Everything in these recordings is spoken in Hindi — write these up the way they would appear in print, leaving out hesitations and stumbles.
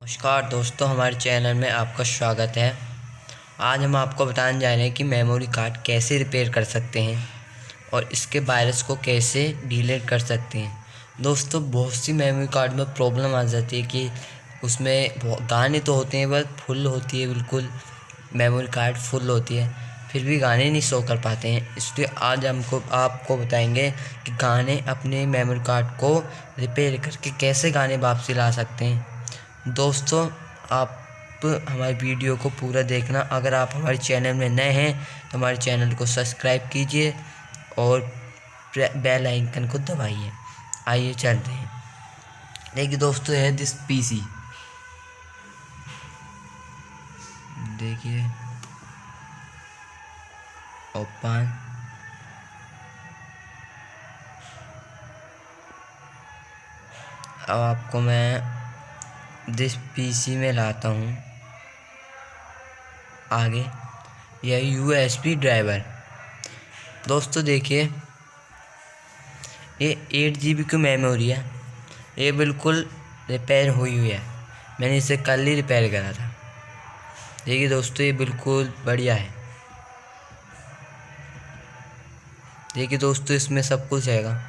नमस्कार दोस्तों, हमारे चैनल में आपका स्वागत है। आज हम आपको बताने जा रहे हैं कि मेमोरी कार्ड कैसे रिपेयर कर सकते हैं और इसके वायरस को कैसे डिलीट कर सकते हैं। दोस्तों, बहुत सी मेमोरी कार्ड में प्रॉब्लम आ जाती है कि उसमें गाने तो होते हैं, बस फुल होती है, बिल्कुल मेमोरी कार्ड फुल होती है, फिर भी गाने नहीं शो कर पाते हैं। इसलिए आज हमको आपको बताएंगे कि गाने अपने मेमोरी कार्ड को रिपेयर करके कैसे गाने वापसी ला सकते हैं। दोस्तों, आप हमारे वीडियो को पूरा देखना। अगर आप हमारे चैनल में नए हैं तो हमारे चैनल को सब्सक्राइब कीजिए और बेल आइकन को दबाइए। आइए चलते हैं। देखिए दोस्तों, है दिस पीसी। देखिए, ओपन। अब आपको मैं दिस पीसी में लाता हूँ आगे। यह यूएसबी ड्राइवर। दोस्तों देखिए, ये 8 GB की मेमोरी है। ये बिल्कुल रिपेयर हुई हुई है। मैंने इसे कल ही रिपेयर करा था। देखिए दोस्तों, ये बिल्कुल बढ़िया है। देखिए दोस्तों, इसमें सब कुछ हैगा।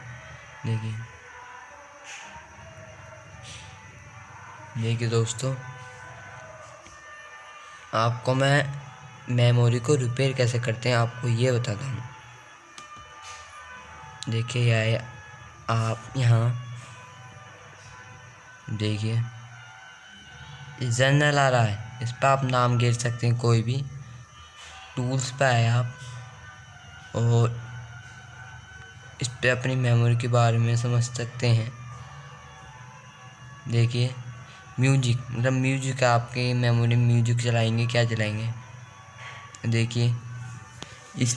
देखिए दोस्तों, आपको मैं मेमोरी को रिपेयर कैसे करते हैं आपको ये बताता हूँ। देखिए, यह आप यहाँ देखिए, जनरल आ रहा है, इस पर आप नाम गिर सकते हैं कोई भी। टूल्स पे आए आप और इस पे अपनी मेमोरी के बारे में समझ सकते हैं। देखिए, म्यूजिक, मतलब म्यूजिक, आपके मेमोरी में म्यूजिक चलाएंगे, क्या चलाएंगे। देखिए, इस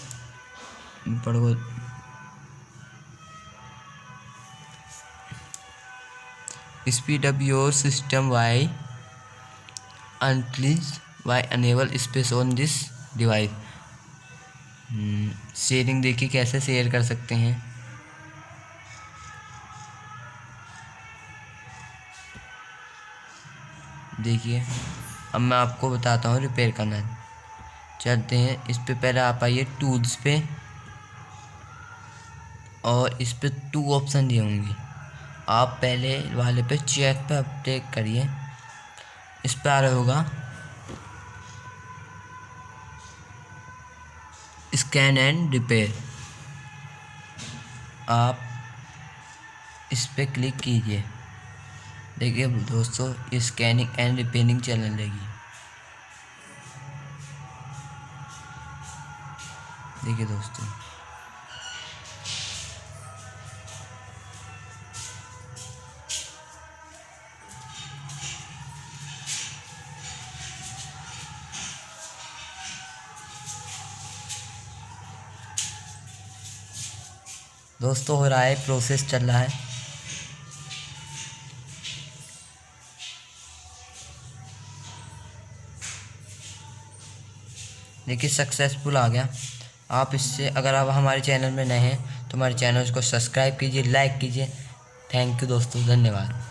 पढ़ो, speed up your system why unplease why enable space on this device. Sharing देखिए कैसे शेयर कर सकते हैं। देखिए, अब मैं आपको बताता हूँ रिपेयर करना। चलते हैं, इस पे पहले आप आइए टूल्स पे और इस पे 2 ऑप्शन दिए होंगे। आप पहले वाले पे चेक पे अपडेट करिए। इस पे आ रहा होगा स्कैन एंड रिपेयर। आप इस पे क्लिक कीजिए। देखिए दोस्तों, ये स्कैनिंग एंड रिपेयरिंग चलने लगी। देखिए दोस्तों, दोस्तों हो रहा है, प्रोसेस चल रहा है। देखिए, सक्सेसफुल आ गया। आप इससे, अगर आप हमारे चैनल में नए हैं तो हमारे चैनल को सब्सक्राइब कीजिए, लाइक कीजिए। थैंक यू दोस्तों, धन्यवाद।